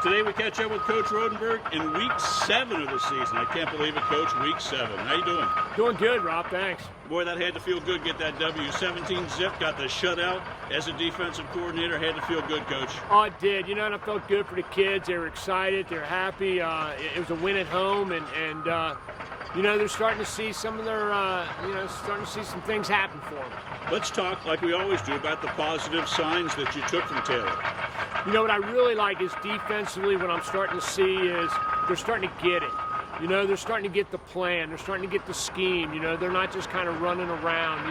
Today we catch up with Coach Rodenberg in week 7 of the season. I can't believe it, Coach, week 7. How you doing? Doing good, Rob, thanks. Boy, that had to feel good, get that W. 17 zip, got the shutout as a defensive coordinator. Had to feel good, Coach. Oh, it did. And I felt good for the kids. They were excited. They were happy. It was a win at home, and they're starting to see some of their, starting to see some things happen for them. Let's talk, like we always do, about the positive signs that you took from Taylor. What I really like is defensively, what I'm starting to see is they're starting to get it. They're starting to get the plan. They're starting to get the scheme. They're not just kind of running around.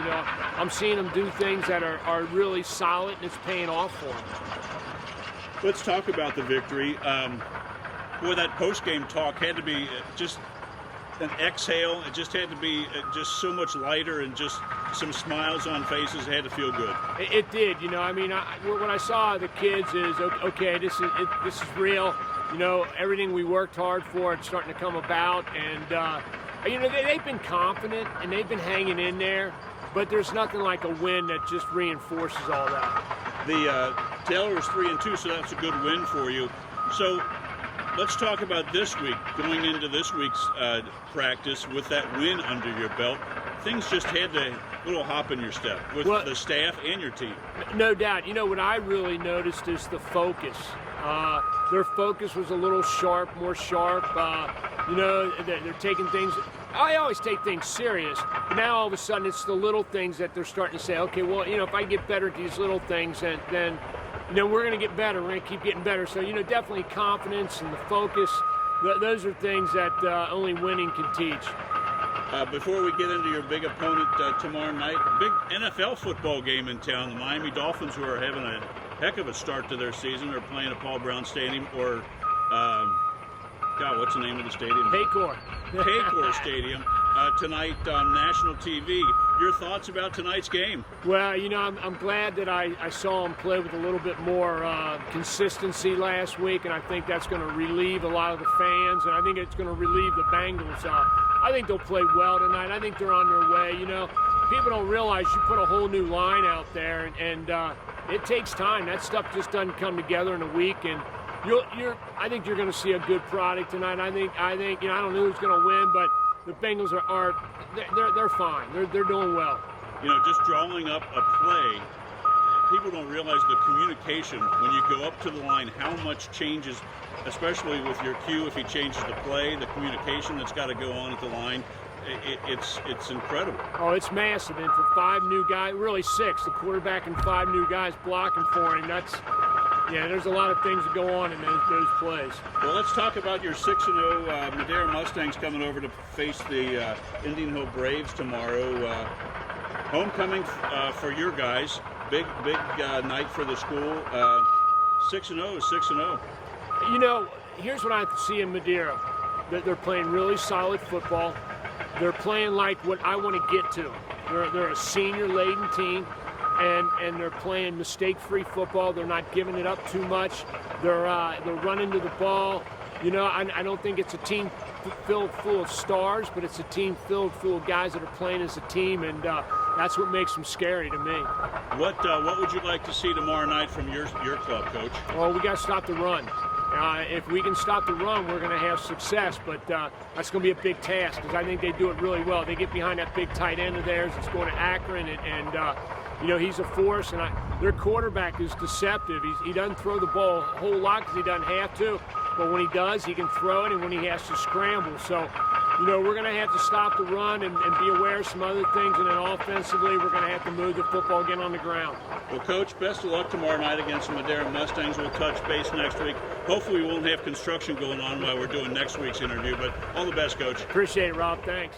I'm seeing them do things that are really solid, and it's paying off for them. Let's talk about the victory. Boy, that post-game talk had to be just an exhale. It just had to be just so much lighter and just some smiles on faces. It had to feel good. It did. What I saw the kids is, okay, this is real. Everything we worked hard for, it's starting to come about. And, they've been confident and they've been hanging in there. But there's nothing like a win that just reinforces all that. The Taylor was 3-2, so that's a good win for you. So let's talk about this week, going into this week's practice with that win under your belt. Things just had a little hop in your step with the staff and your team. No doubt. What I really noticed is the focus. Their focus was a little more sharp. They're taking things. I always take things serious, but now all of a sudden it's the little things that they're starting to say, okay, well, if I get better at these little things, then we're going to get better. We're going to keep getting better. So, definitely confidence and the focus, those are things that only winning can teach. Before we get into your big opponent tomorrow night, big NFL football game in town. The Miami Dolphins, who are having a heck of a start to their season, are playing at Paul Brown Stadium, or, what's the name of the stadium? Paycor Stadium. Tonight on national TV. Your thoughts about tonight's game? Well, I'm glad that I saw them play with a little bit more consistency last week, and I think that's going to relieve a lot of the fans, and I think it's going to relieve the Bengals. I think they'll play well tonight. I think they're on their way. People don't realize you put a whole new line out there, and it takes time. That stuff just doesn't come together in a week, and I think you're going to see a good product tonight. I think I don't know who's going to win, but the Bengals they're fine. They're doing well. Just drawing up a play, people don't realize the communication when you go up to the line, how much changes, especially with your Q. If he changes the play, the communication that's got to go on at the line, it's incredible. Oh, it's massive. And for 5 new guys, really 6, the quarterback and 5 new guys blocking for him, there's a lot of things that go on in those plays. Well, let's talk about your 6-0 Madera Mustangs coming over to face the Indian Hill Braves tomorrow. Homecoming for your guys. Big night for the school. 6-0 is 6-0. Here's what I see in Madera. They're playing really solid football. They're playing like what I want to get to. They're a senior-laden team. And they're playing mistake-free football. They're not giving it up too much. They're running to the ball. I don't think it's a team filled full of stars, but it's a team filled full of guys that are playing as a team, and that's what makes them scary to me. What would you like to see tomorrow night from your club, Coach? Well, we got to stop the run. If we can stop the run, we're going to have success, but that's going to be a big task because I think they do it really well. They get behind that big tight end of theirs. It's going to Akron, and he's a force, and their quarterback is deceptive. He doesn't throw the ball a whole lot because he doesn't have to, but when he does, he can throw it, and when he has to scramble. So, we're going to have to stop the run and be aware of some other things, and then offensively, we're going to have to move the football again on the ground. Well, Coach, best of luck tomorrow night against the Madera Mustangs. We'll touch base next week. Hopefully, we won't have construction going on while we're doing next week's interview, but all the best, Coach. Appreciate it, Rob. Thanks.